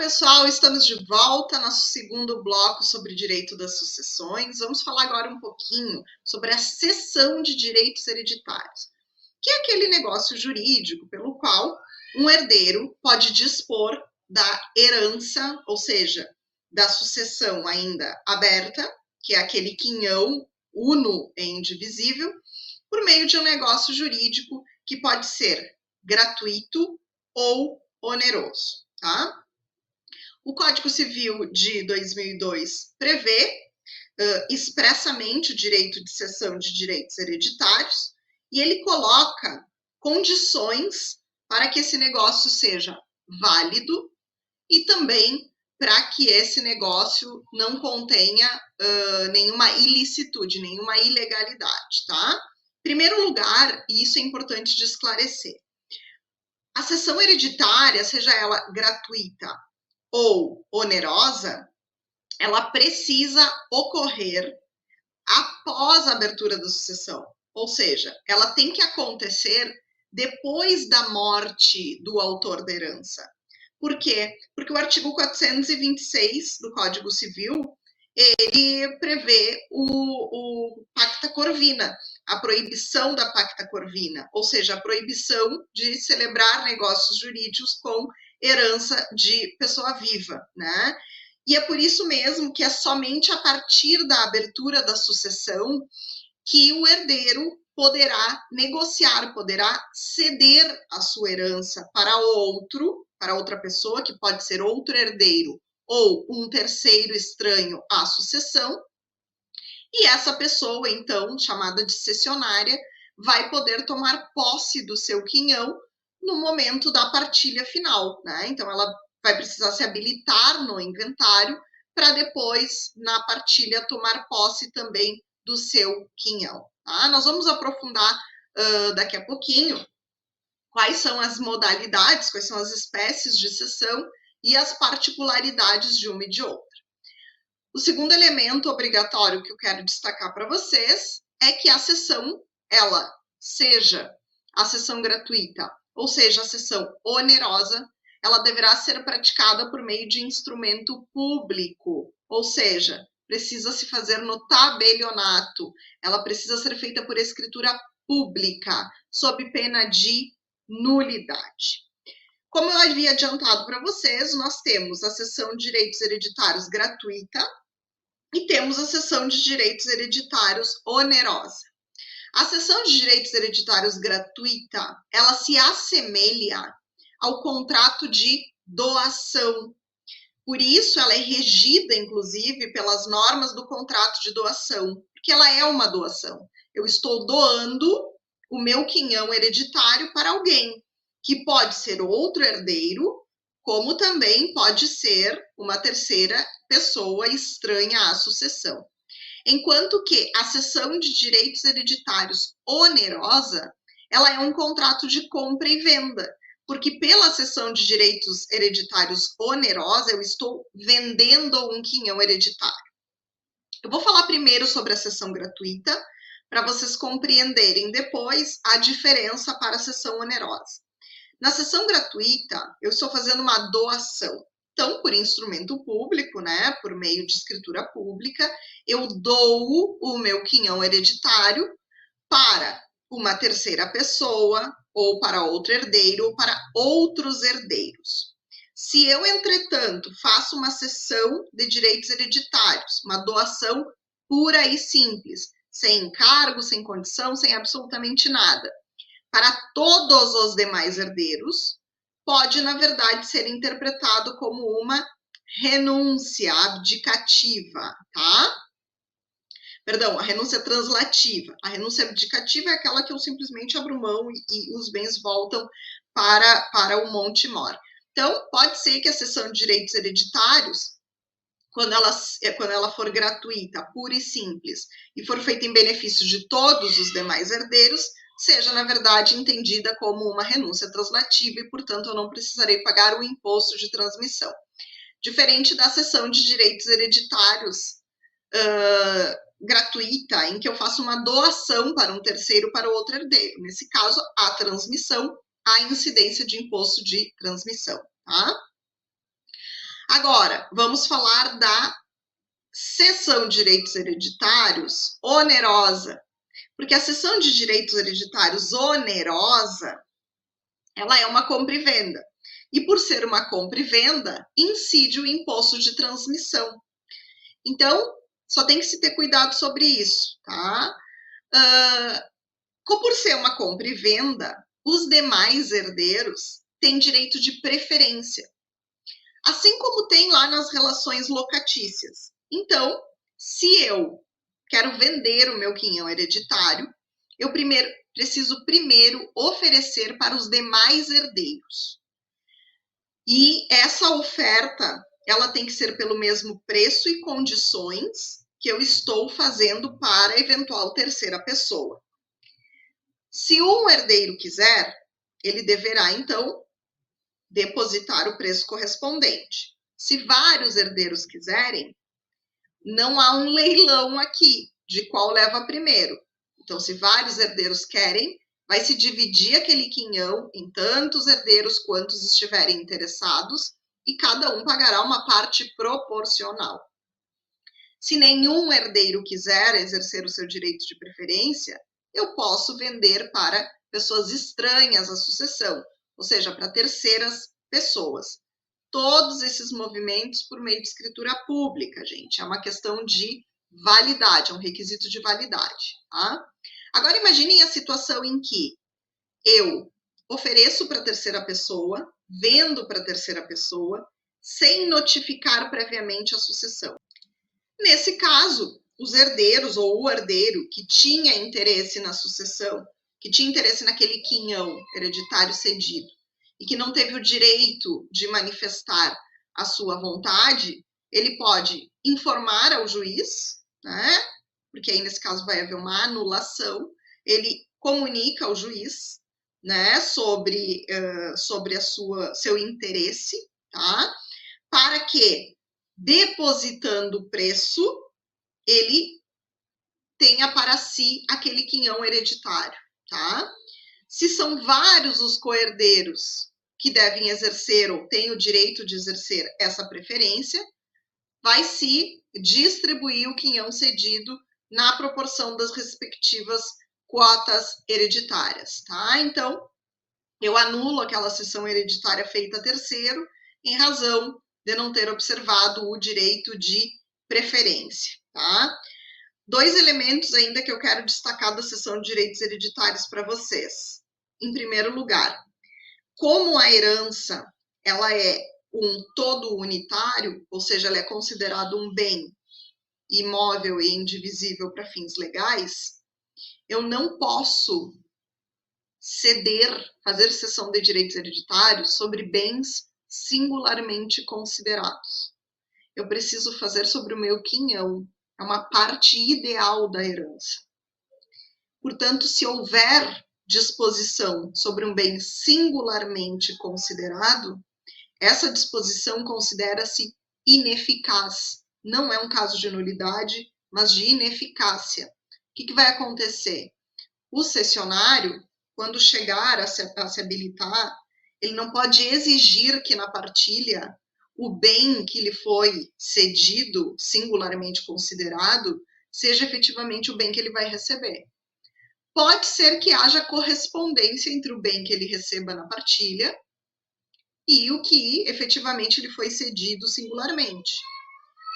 pessoal, estamos de volta, nosso segundo bloco sobre direito das sucessões. Vamos falar agora um pouquinho sobre a cessão de direitos hereditários, que é aquele negócio jurídico pelo qual um herdeiro pode dispor da herança, ou seja, da sucessão ainda aberta, que é aquele quinhão uno e indivisível, por meio de um negócio jurídico que pode ser gratuito ou oneroso, tá? O Código Civil de 2002 prevê expressamente o direito de cessão de direitos hereditários e ele coloca condições para que esse negócio seja válido e também para que esse negócio não contenha nenhuma ilicitude, nenhuma ilegalidade, tá? Em primeiro lugar, e isso é importante de esclarecer, a cessão hereditária, seja ela gratuita ou onerosa, ela precisa ocorrer após a abertura da sucessão. Ou seja, ela tem que acontecer depois da morte do autor da herança. Por quê? Porque o artigo 426 do Código Civil, ele prevê o pacta corvina, a proibição da pacta corvina, ou seja, a proibição de celebrar negócios jurídicos com herança de pessoa viva, né? E é por isso mesmo que é somente a partir da abertura da sucessão que o herdeiro poderá negociar, poderá ceder a sua herança para outra pessoa, que pode ser outro herdeiro ou um terceiro estranho à sucessão, e essa pessoa, então, chamada de cessionária, vai poder tomar posse do seu quinhão no momento da partilha final, né? Então, ela vai precisar se habilitar no inventário para depois, na partilha, tomar posse também do seu quinhão. Tá? Nós vamos aprofundar daqui a pouquinho quais são as modalidades, quais são as espécies de cessão e as particularidades de uma e de outra. O segundo elemento obrigatório que eu quero destacar para vocês é que a cessão, ela seja a cessão gratuita, ou seja, a cessão onerosa, ela deverá ser praticada por meio de instrumento público, ou seja, precisa se fazer no tabelionato, ela precisa ser feita por escritura pública, sob pena de nulidade. Como eu havia adiantado para vocês, nós temos a cessão de direitos hereditários gratuita e temos a cessão de direitos hereditários onerosa. A cessão de direitos hereditários gratuita, ela se assemelha ao contrato de doação. Por isso, ela é regida, inclusive, pelas normas do contrato de doação, porque ela é uma doação. Eu estou doando o meu quinhão hereditário para alguém, que pode ser outro herdeiro, como também pode ser uma terceira pessoa estranha à sucessão. Enquanto que a cessão de direitos hereditários onerosa, ela é um contrato de compra e venda, porque pela cessão de direitos hereditários onerosa, eu estou vendendo um quinhão hereditário. Eu vou falar primeiro sobre a cessão gratuita, para vocês compreenderem depois a diferença para a cessão onerosa. Na cessão gratuita, eu estou fazendo uma doação. Então, por instrumento público, né, por meio de escritura pública, eu dou o meu quinhão hereditário para uma terceira pessoa, ou para outro herdeiro, ou para outros herdeiros. Se eu, entretanto, faço uma cessão de direitos hereditários, uma doação pura e simples, sem encargo, sem condição, sem absolutamente nada, para todos os demais herdeiros, pode, na verdade, ser interpretado como uma renúncia abdicativa, tá? Perdão, a renúncia translativa. A renúncia abdicativa é aquela que eu simplesmente abro mão e os bens voltam para o monte mor. Então, pode ser que a cessão de direitos hereditários, quando ela for gratuita, pura e simples, e for feita em benefício de todos os demais herdeiros, seja, na verdade, entendida como uma renúncia translativa e, portanto, eu não precisarei pagar o imposto de transmissão. Diferente da cessão de direitos hereditários gratuita, em que eu faço uma doação para um terceiro para o outro herdeiro. Nesse caso, a transmissão, a incidência de imposto de transmissão, tá? Agora, vamos falar da cessão de direitos hereditários onerosa. Porque a cessão de direitos hereditários onerosa, ela é uma compra e venda. E por ser uma compra e venda, incide o imposto de transmissão. Então, só tem que se ter cuidado sobre isso, tá? Por ser uma compra e venda, os demais herdeiros têm direito de preferência, assim como tem lá nas relações locatícias. Então, se eu quero vender o meu quinhão hereditário, eu preciso primeiro oferecer para os demais herdeiros. E essa oferta, ela tem que ser pelo mesmo preço e condições que eu estou fazendo para a eventual terceira pessoa. Se um herdeiro quiser, ele deverá, então, depositar o preço correspondente. Se vários herdeiros quiserem, não há um leilão aqui de qual leva primeiro. Então, se vários herdeiros querem, vai se dividir aquele quinhão em tantos herdeiros quantos estiverem interessados e cada um pagará uma parte proporcional. Se nenhum herdeiro quiser exercer o seu direito de preferência, eu posso vender para pessoas estranhas à sucessão, ou seja, para terceiras pessoas. Todos esses movimentos por meio de escritura pública, gente. É uma questão de validade, é um requisito de validade, tá? Agora imaginem a situação em que eu ofereço para a terceira pessoa, vendo para a terceira pessoa, sem notificar previamente a sucessão. Nesse caso, os herdeiros ou o herdeiro que tinha interesse na sucessão, que tinha interesse naquele quinhão hereditário cedido e que não teve o direito de manifestar a sua vontade, ele pode informar ao juiz, né? Porque aí nesse caso vai haver uma anulação, ele comunica ao juiz, né, sobre seu interesse, tá? Para que, depositando o preço, ele tenha para si aquele quinhão hereditário, tá? Se são vários os coherdeiros que devem exercer ou têm o direito de exercer essa preferência, vai se distribuir o quinhão cedido na proporção das respectivas quotas hereditárias, tá? Então, eu anulo aquela cessão hereditária feita a terceiro em razão de não ter observado o direito de preferência, tá? Dois elementos ainda que eu quero destacar da cessão de direitos hereditários para vocês. Em primeiro lugar, como a herança ela é um todo unitário, ou seja, ela é considerada um bem imóvel e indivisível para fins legais, eu não posso fazer cessão de direitos hereditários sobre bens singularmente considerados. Eu preciso fazer sobre o meu quinhão, é uma parte ideal da herança. Portanto, se houver disposição sobre um bem singularmente considerado, essa disposição considera-se ineficaz. Não é um caso de nulidade, mas de ineficácia. O que vai acontecer? O cessionário, quando chegar a se habilitar, ele não pode exigir que na partilha o bem que lhe foi cedido, singularmente considerado, seja efetivamente o bem que ele vai receber. Pode ser que haja correspondência entre o bem que ele receba na partilha e o que efetivamente lhe foi cedido singularmente.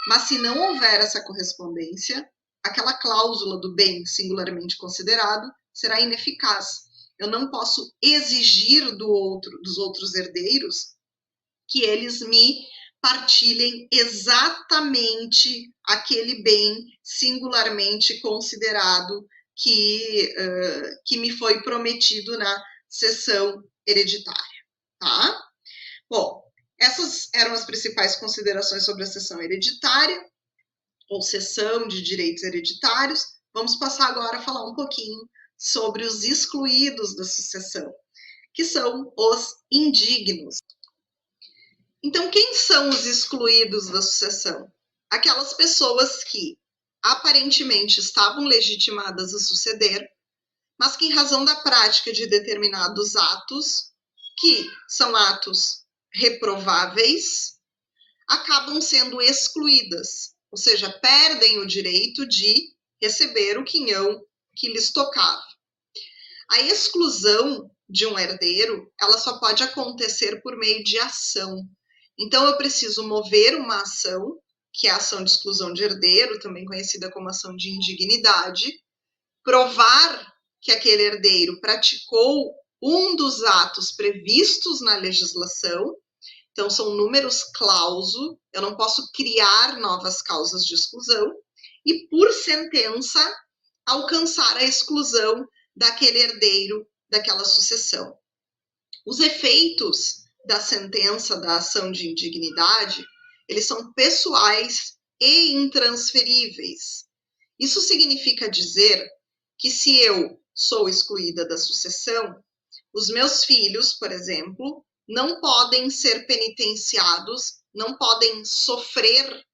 Mas se não houver essa correspondência, aquela cláusula do bem singularmente considerado será ineficaz. Eu não posso exigir dos outros herdeiros que eles me partilhem exatamente aquele bem singularmente considerado que me foi prometido na cessão hereditária, tá? Bom, essas eram as principais considerações sobre a cessão hereditária ou cessão de direitos hereditários. Vamos passar agora a falar um pouquinho sobre os excluídos da sucessão, que são os indignos. Então, quem são os excluídos da sucessão? Aquelas pessoas que aparentemente estavam legitimadas a suceder, mas que em razão da prática de determinados atos, que são atos reprováveis, acabam sendo excluídas, ou seja, perdem o direito de receber o quinhão que lhes tocava. A exclusão de um herdeiro, ela só pode acontecer por meio de ação. Então, eu preciso mover uma ação, que é a ação de exclusão de herdeiro, também conhecida como ação de indignidade, provar que aquele herdeiro praticou um dos atos previstos na legislação. Então, são números clauso, eu não posso criar novas causas de exclusão, e por sentença, alcançar a exclusão daquele herdeiro daquela sucessão. Os efeitos da sentença da ação de indignidade, eles são pessoais e intransferíveis. Isso significa dizer que se eu sou excluída da sucessão, os meus filhos, por exemplo, não podem ser penitenciados, não podem sofrer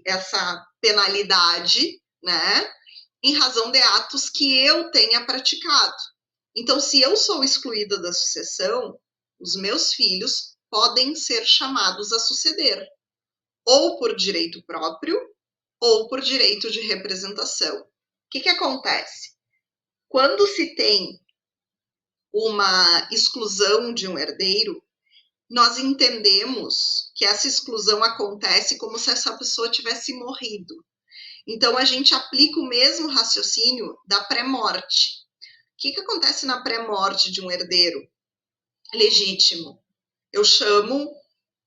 essa penalidade, né, em razão de atos que eu tenha praticado. Então, se eu sou excluída da sucessão, os meus filhos podem ser chamados a suceder, ou por direito próprio, ou por direito de representação. O que acontece? Quando se tem uma exclusão de um herdeiro, nós entendemos que essa exclusão acontece como se essa pessoa tivesse morrido. Então, a gente aplica o mesmo raciocínio da pré-morte. O que acontece na pré-morte de um herdeiro legítimo? Eu chamo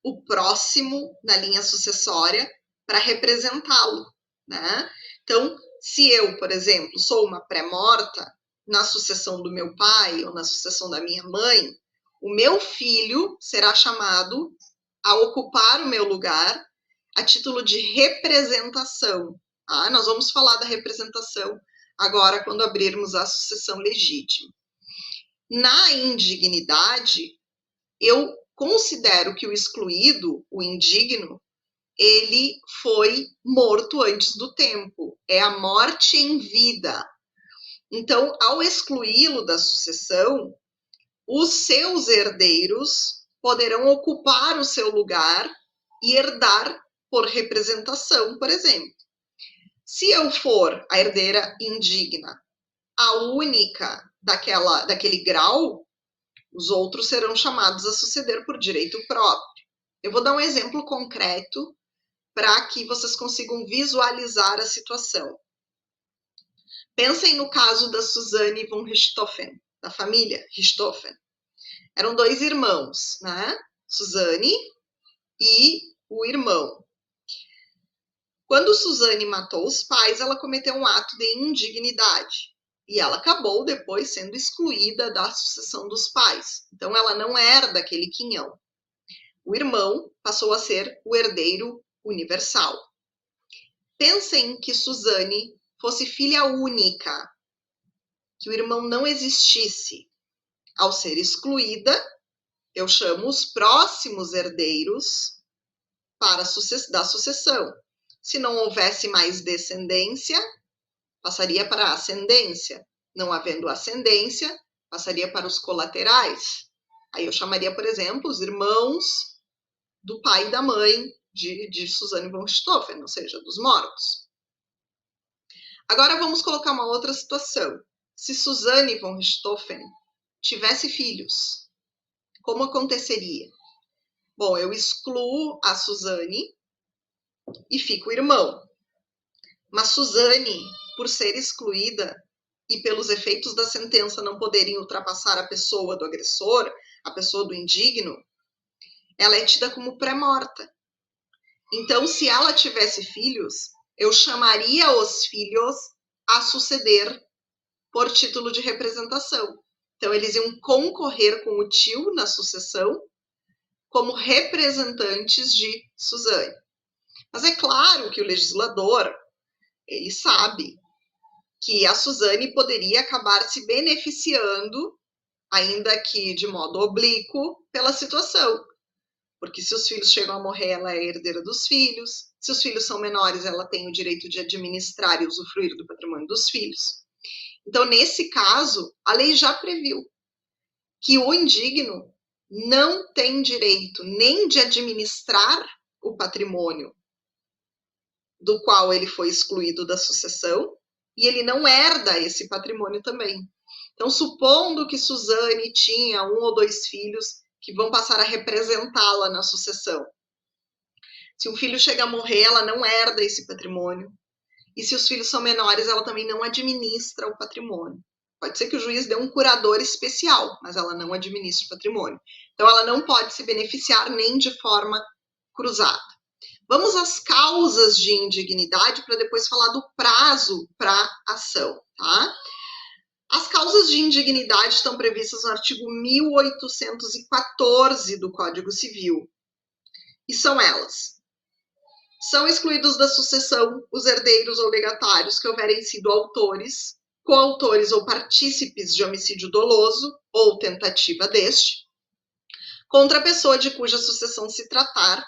o próximo na linha sucessória para representá-lo, né? Então, se eu, por exemplo, sou uma pré-morta, na sucessão do meu pai ou na sucessão da minha mãe, o meu filho será chamado a ocupar o meu lugar a título de representação. Ah, nós vamos falar da representação agora quando abrirmos a sucessão legítima. Na indignidade, eu considero que o excluído, o indigno, ele foi morto antes do tempo. É a morte em vida. Então, ao excluí-lo da sucessão, os seus herdeiros poderão ocupar o seu lugar e herdar por representação, por exemplo. Se eu for a herdeira indigna, a única daquele grau, os outros serão chamados a suceder por direito próprio. Eu vou dar um exemplo concreto para que vocês consigam visualizar a situação. Pensem no caso da Suzanne von Richthofen, da família Richthofen. Eram dois irmãos, né? Suzanne e o irmão. Quando Suzanne matou os pais, ela cometeu um ato de indignidade. E ela acabou depois sendo excluída da sucessão dos pais. Então, ela não era daquele quinhão. O irmão passou a ser o herdeiro universal. Pensem que Suzanne fosse filha única, que o irmão não existisse. Ao ser excluída, eu chamo os próximos herdeiros da sucessão. Se não houvesse mais descendência, passaria para a ascendência. Não havendo ascendência, passaria para os colaterais. Aí eu chamaria, por exemplo, os irmãos do pai e da mãe de Suzanne von Richthofen, ou seja, dos mortos. Agora vamos colocar uma outra situação. Se Suzanne von Richthofen tivesse filhos, como aconteceria? Bom, eu excluo a Suzanne e fico o irmão. Mas Suzanne, por ser excluída e pelos efeitos da sentença não poderem ultrapassar a pessoa do agressor, a pessoa do indigno, ela é tida como pré-morta. Então, se ela tivesse filhos, eu chamaria os filhos a suceder por título de representação. Então, eles iam concorrer com o tio na sucessão como representantes de Suzanne. Mas é claro que o legislador, ele sabe que a Suzanne poderia acabar se beneficiando, ainda que de modo oblíquo, pela situação. Porque se os filhos chegam a morrer, ela é herdeira dos filhos. Se os filhos são menores, ela tem o direito de administrar e usufruir do patrimônio dos filhos. Então, nesse caso, a lei já previu que o indigno não tem direito nem de administrar o patrimônio do qual ele foi excluído da sucessão, e ele não herda esse patrimônio também. Então, supondo que Suzane tinha 1 ou 2 filhos que vão passar a representá-la na sucessão. Se um filho chega a morrer, ela não herda esse patrimônio. E se os filhos são menores, ela também não administra o patrimônio. Pode ser que o juiz dê um curador especial, mas ela não administra o patrimônio. Então, ela não pode se beneficiar nem de forma cruzada. Vamos às causas de indignidade para depois falar do prazo para ação, tá? As causas de indignidade estão previstas no artigo 1814 do Código Civil. E são elas: são excluídos da sucessão os herdeiros ou legatários que houverem sido autores, coautores ou partícipes de homicídio doloso ou tentativa deste, contra a pessoa de cuja sucessão se tratar,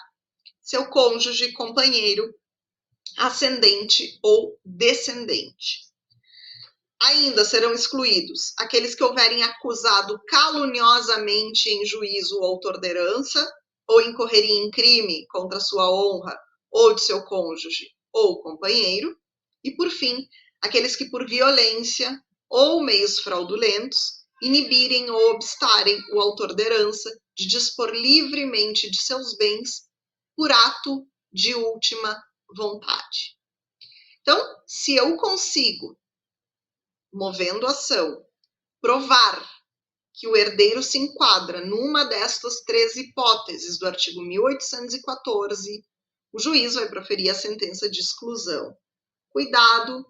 seu cônjuge, companheiro, ascendente ou descendente. Ainda serão excluídos aqueles que houverem acusado caluniosamente em juízo o autor da herança, ou incorrerem em crime contra sua honra ou de seu cônjuge ou companheiro, e, por fim, aqueles que por violência ou meios fraudulentos inibirem ou obstarem o autor da herança de dispor livremente de seus bens por ato de última vontade. Então, se eu consigo, movendo ação, provar que o herdeiro se enquadra numa destas 3 hipóteses do artigo 1814, o juiz vai proferir a sentença de exclusão. Cuidado,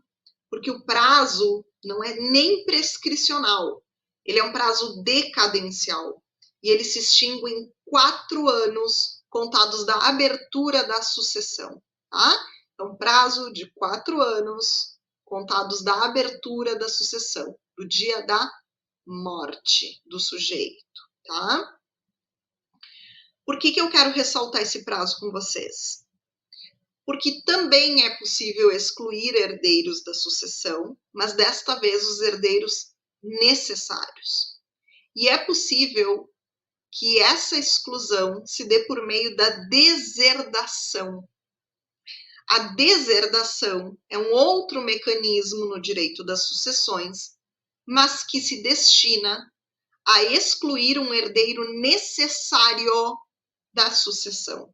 porque o prazo não é nem prescricional, ele é um prazo decadencial, e ele se extingue em 4 anos contados da abertura da sucessão, tá? Então, prazo de 4 anos contados da abertura da sucessão, do dia da morte do sujeito, tá? Por que eu quero ressaltar esse prazo com vocês? Porque também é possível excluir herdeiros da sucessão, mas desta vez os herdeiros necessários. E é possível que essa exclusão se dê por meio da deserdação. A deserdação é um outro mecanismo no direito das sucessões, mas que se destina a excluir um herdeiro necessário da sucessão.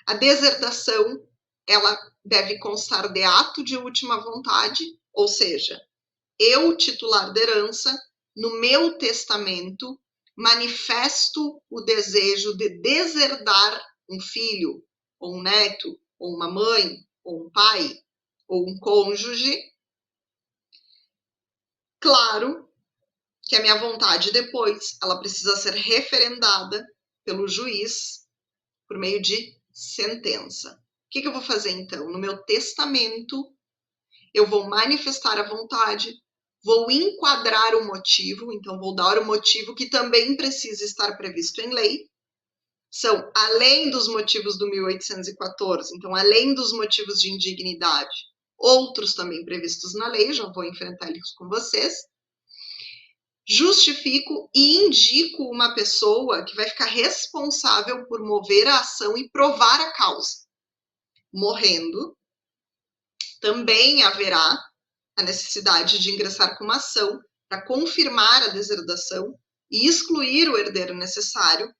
A deserdação, ela deve constar de ato de última vontade, ou seja, eu, titular da herança, no meu testamento, manifesto o desejo de deserdar um filho, ou um neto, ou uma mãe, ou um pai, ou um cônjuge. Claro que a minha vontade depois, ela precisa ser referendada pelo juiz por meio de sentença. O que eu vou fazer então? No meu testamento, eu vou manifestar a vontade, vou enquadrar o motivo, então vou dar o motivo que também precisa estar previsto em lei. São, além dos motivos do 1814, então além dos motivos de indignidade, outros também previstos na lei, já vou enfrentar eles com vocês. Justifico e indico uma pessoa que vai ficar responsável por mover a ação e provar a causa. Morrendo, também haverá a necessidade de ingressar com uma ação para confirmar a deserdação e excluir o herdeiro necessário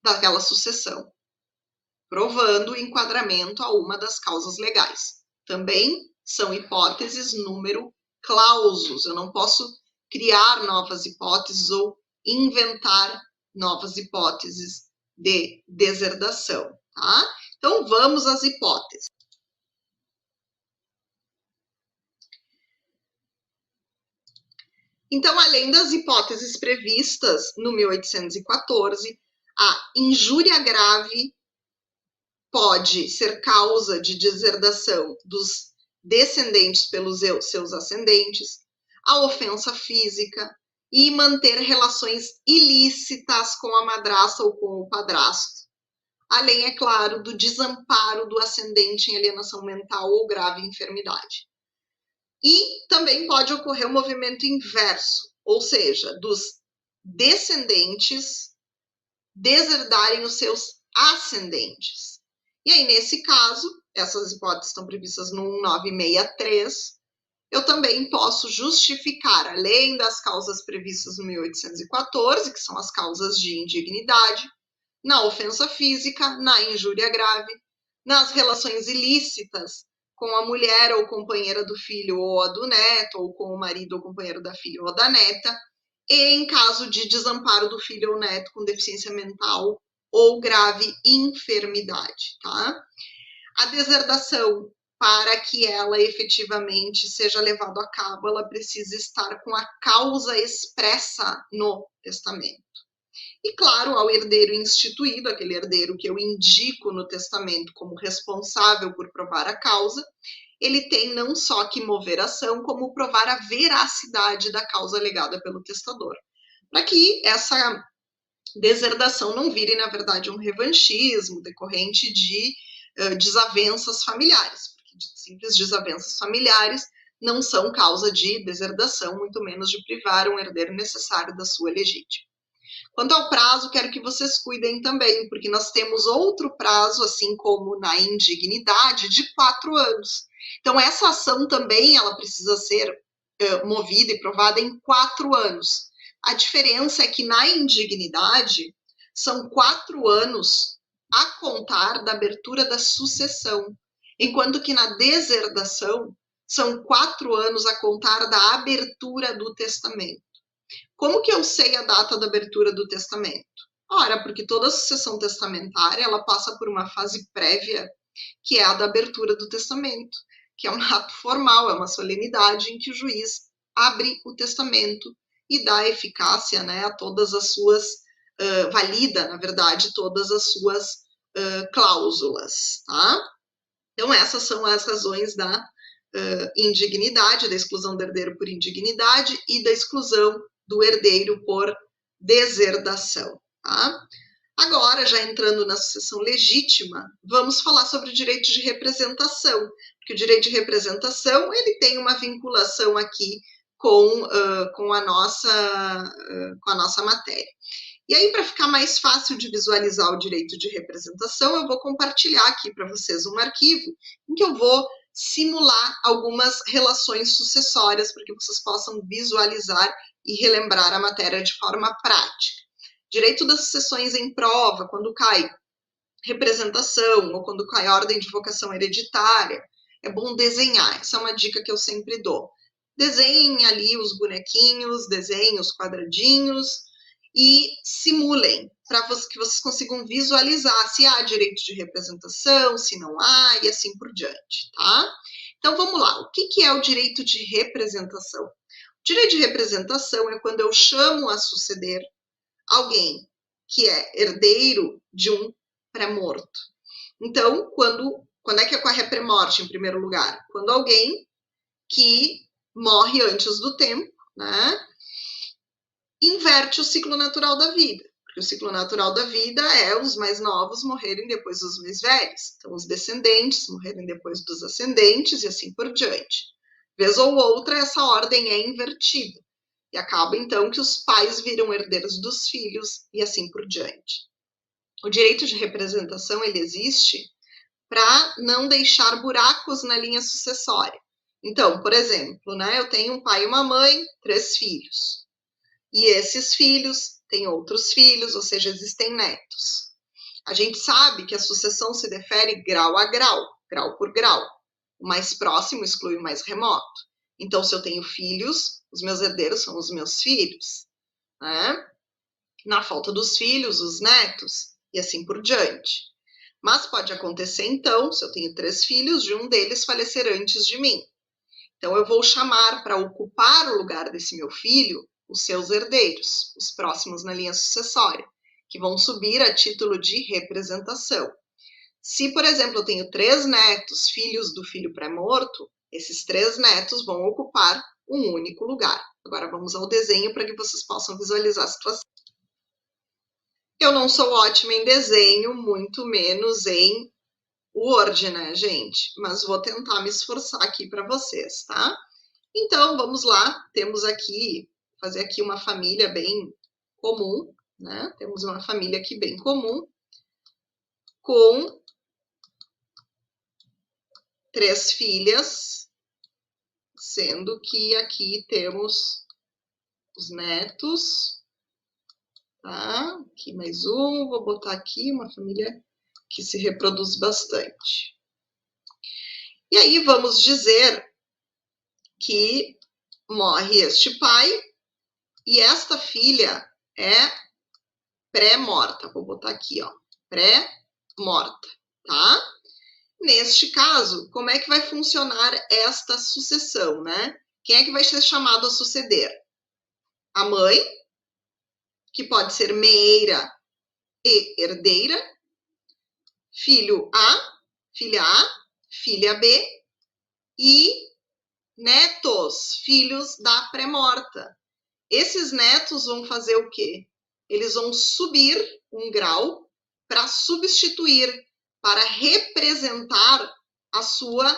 daquela sucessão, provando o enquadramento a uma das causas legais. Também são hipóteses número clausus. Eu não posso criar novas hipóteses ou inventar novas hipóteses de deserdação, tá? Então, vamos às hipóteses. Então, além das hipóteses previstas no 1814, a injúria grave pode ser causa de deserdação dos descendentes pelos seus ascendentes, a ofensa física e manter relações ilícitas com a madrasta ou com o padrasto. Além, é claro, do desamparo do ascendente em alienação mental ou grave enfermidade. E também pode ocorrer um movimento inverso, ou seja, dos descendentes deserdarem os seus ascendentes. E aí, nesse caso, essas hipóteses estão previstas no 1963, eu também posso justificar, além das causas previstas no 1814, que são as causas de indignidade, na ofensa física, na injúria grave, nas relações ilícitas com a mulher ou companheira do filho ou a do neto, ou com o marido ou companheiro da filha ou da neta, e em caso de desamparo do filho ou neto com deficiência mental ou grave enfermidade, tá? A deserdação, para que ela efetivamente seja levada a cabo, ela precisa estar com a causa expressa no testamento. E, claro, ao herdeiro instituído, aquele herdeiro que eu indico no testamento como responsável por provar a causa, ele tem não só que mover a ação, como provar a veracidade da causa alegada pelo testador, para que essa deserdação não vire, na verdade, um revanchismo decorrente de desavenças familiares, porque simples desavenças familiares não são causa de deserdação, muito menos de privar um herdeiro necessário da sua legítima. Quanto ao prazo, quero que vocês cuidem também, porque nós temos outro prazo, assim como na indignidade, de 4 anos. Então, essa ação também ela precisa ser movida e provada em 4 anos. A diferença é que na indignidade são 4 anos a contar da abertura da sucessão, enquanto que na deserdação são 4 anos a contar da abertura do testamento. Como que eu sei a data da abertura do testamento? Ora, porque toda sucessão testamentária ela passa por uma fase prévia, que é a da abertura do testamento, que é um ato formal, é uma solenidade em que o juiz abre o testamento e dá eficácia, né, a todas as suas, valida, na verdade, todas as suas cláusulas, tá? Então, essas são as razões da indignidade, da exclusão do herdeiro por indignidade e da exclusão do herdeiro por deserdação, tá? Agora, já entrando na sucessão legítima, vamos falar sobre o direito de representação, porque o direito de representação ele tem uma vinculação aqui com a nossa matéria. E aí, para ficar mais fácil de visualizar o direito de representação, eu vou compartilhar aqui para vocês um arquivo em que eu vou simular algumas relações sucessórias para que vocês possam visualizar e relembrar a matéria de forma prática. Direito das sucessões em prova, quando cai representação ou quando cai ordem de vocação hereditária, é bom desenhar. Essa é uma dica que eu sempre dou. Desenhem ali os bonequinhos, desenhem os quadradinhos e simulem para que vocês consigam visualizar se há direito de representação, se não há e assim por diante, tá? Então vamos lá. O que é o direito de representação? O direito de representação é quando eu chamo a suceder alguém que é herdeiro de um pré-morto. Então, quando é que ocorre a pré-morte, em primeiro lugar? Quando alguém que morre antes do tempo, né, inverte o ciclo natural da vida. Porque o ciclo natural da vida é os mais novos morrerem depois dos mais velhos. Então, os descendentes morrerem depois dos ascendentes e assim por diante. Vez ou outra, essa ordem é invertida. E acaba, então, que os pais viram herdeiros dos filhos e assim por diante. O direito de representação, ele existe para não deixar buracos na linha sucessória. Então, por exemplo, né, eu tenho um pai e uma mãe, 3 filhos. E esses filhos têm outros filhos, ou seja, existem netos. A gente sabe que a sucessão se defere grau a grau, grau por grau. O mais próximo exclui o mais remoto. Então, se eu tenho filhos, os meus herdeiros são os meus filhos, né? Na falta dos filhos, os netos, e assim por diante. Mas pode acontecer, então, se eu tenho 3 filhos, de um deles falecer antes de mim. Então, eu vou chamar para ocupar o lugar desse meu filho os seus herdeiros, os próximos na linha sucessória, que vão subir a título de representação. Se, por exemplo, eu tenho 3 netos, filhos do filho pré-morto, esses 3 netos vão ocupar um único lugar. Agora, vamos ao desenho para que vocês possam visualizar a situação. Eu não sou ótima em desenho, muito menos em Word, né, gente? Mas vou tentar me esforçar aqui para vocês, tá? Então, vamos lá. Temos aqui, fazer aqui uma família bem comum, né? Temos uma família aqui bem comum, com 3 filhas, sendo que aqui temos os netos, tá? Aqui mais um, vou botar aqui uma família que se reproduz bastante. E aí vamos dizer que morre este pai e esta filha é pré-morta. Vou botar aqui, ó, pré-morta, tá? Neste caso, como é que vai funcionar esta sucessão, né? Quem é que vai ser chamado a suceder? A mãe, que pode ser meeira e herdeira, filho A, filha B e netos, filhos da pré-morta. Esses netos vão fazer o quê? Eles vão subir um grau para substituir, para representar a sua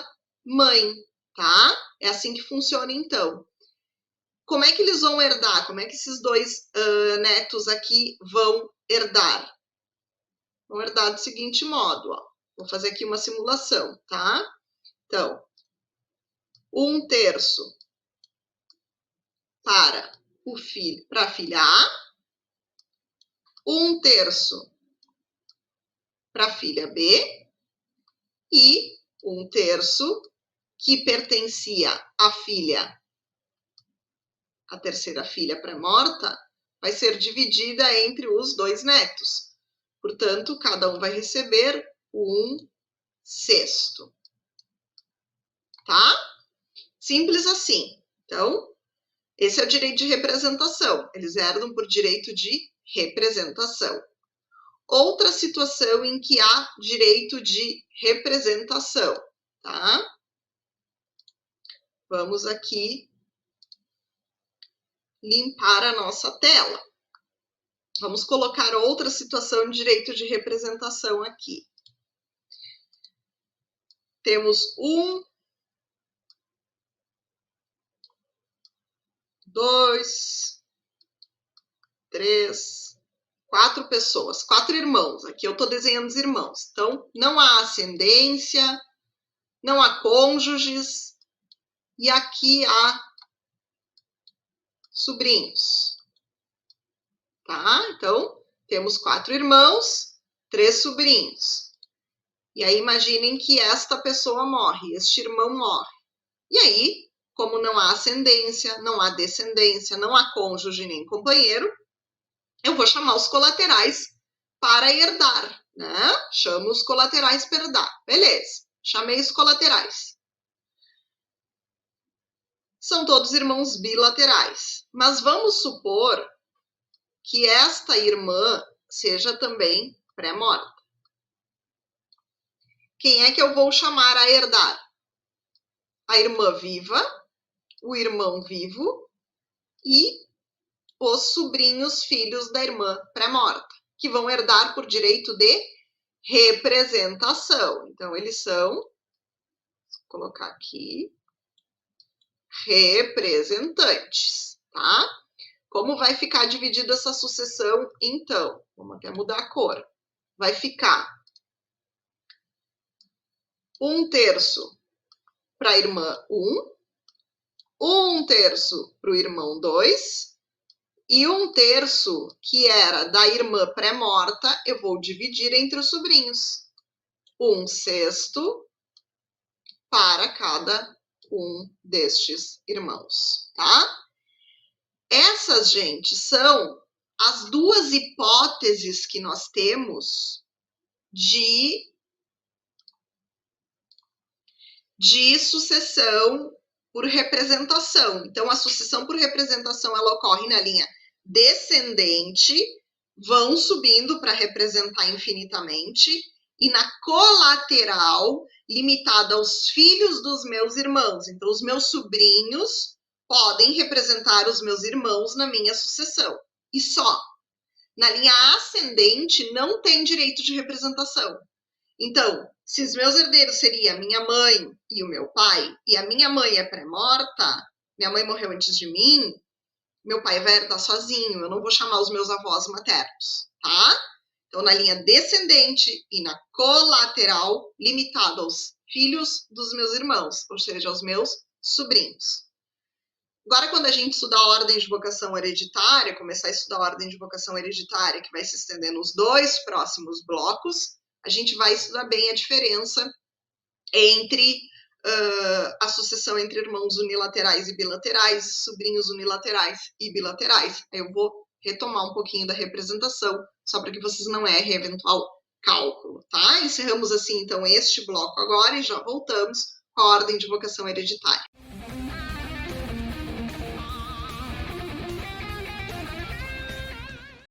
mãe, tá? É assim que funciona, então. Como é que eles vão herdar? Como é que esses dois netos aqui vão herdar? Vão herdar do seguinte modo, ó. Vou fazer aqui uma simulação, tá? Então, 1/3 para a filha A, 1/3 para a filha B e 1/3 que pertencia à filha, a terceira filha pré-morta, vai ser dividida entre os dois netos. Portanto, cada um vai receber 1/6. Tá? Simples assim. Então, esse é o direito de representação. Eles herdam por direito de representação. Outra situação em que há direito de representação, tá? Vamos aqui limpar a nossa tela. Vamos colocar outra situação de direito de representação aqui. Temos 1, 2, 3, 4 pessoas, 4 irmãos. Aqui eu estou desenhando os irmãos. Então, não há ascendência, não há cônjuges, e aqui há sobrinhos. Tá? Então, temos 4 irmãos, 3 sobrinhos. E aí, imaginem que esta pessoa morre, este irmão morre. E aí, como não há ascendência, não há descendência, não há cônjuge nem companheiro, eu vou chamar os colaterais para herdar, né? Chamo os colaterais para herdar. Beleza, chamei os colaterais. São todos irmãos bilaterais. Mas vamos supor que esta irmã seja também pré-morta. Quem é que eu vou chamar a herdar? A irmã viva, o irmão vivo e os sobrinhos filhos da irmã pré-morta, que vão herdar por direito de representação. Então, eles são, vou colocar aqui, representantes, tá? Como vai ficar dividida essa sucessão, então? Vamos até mudar a cor. Vai ficar 1/3 para a irmã 1, 1/3 para o irmão 2, e 1/3 que era da irmã pré-morta, eu vou dividir entre os sobrinhos. 1/6 para cada um destes irmãos, tá? Essas, gente, são as duas hipóteses que nós temos de sucessão por representação. Então, a sucessão por representação, ela ocorre na linha descendente, vão subindo para representar infinitamente, e na colateral, limitada aos filhos dos meus irmãos. Então, os meus sobrinhos podem representar os meus irmãos na minha sucessão. E só. Na linha ascendente, não tem direito de representação. Então, se os meus herdeiros seriam a minha mãe e o meu pai, e a minha mãe é pré-morta, minha mãe morreu antes de mim, meu pai vai herdar sozinho, eu não vou chamar os meus avós maternos, tá? Então, na linha descendente e na colateral, limitado aos filhos dos meus irmãos, ou seja, os meus sobrinhos. Agora, quando a gente estudar a ordem de vocação hereditária, começar a estudar a ordem de vocação hereditária, que vai se estender nos 2 próximos blocos, a gente vai estudar bem a diferença entre a sucessão entre irmãos unilaterais e bilaterais, sobrinhos unilaterais e bilaterais. Eu vou retomar um pouquinho da representação, só para que vocês não errem eventual cálculo, tá? Encerramos assim, então, este bloco agora e já voltamos com a ordem de vocação hereditária.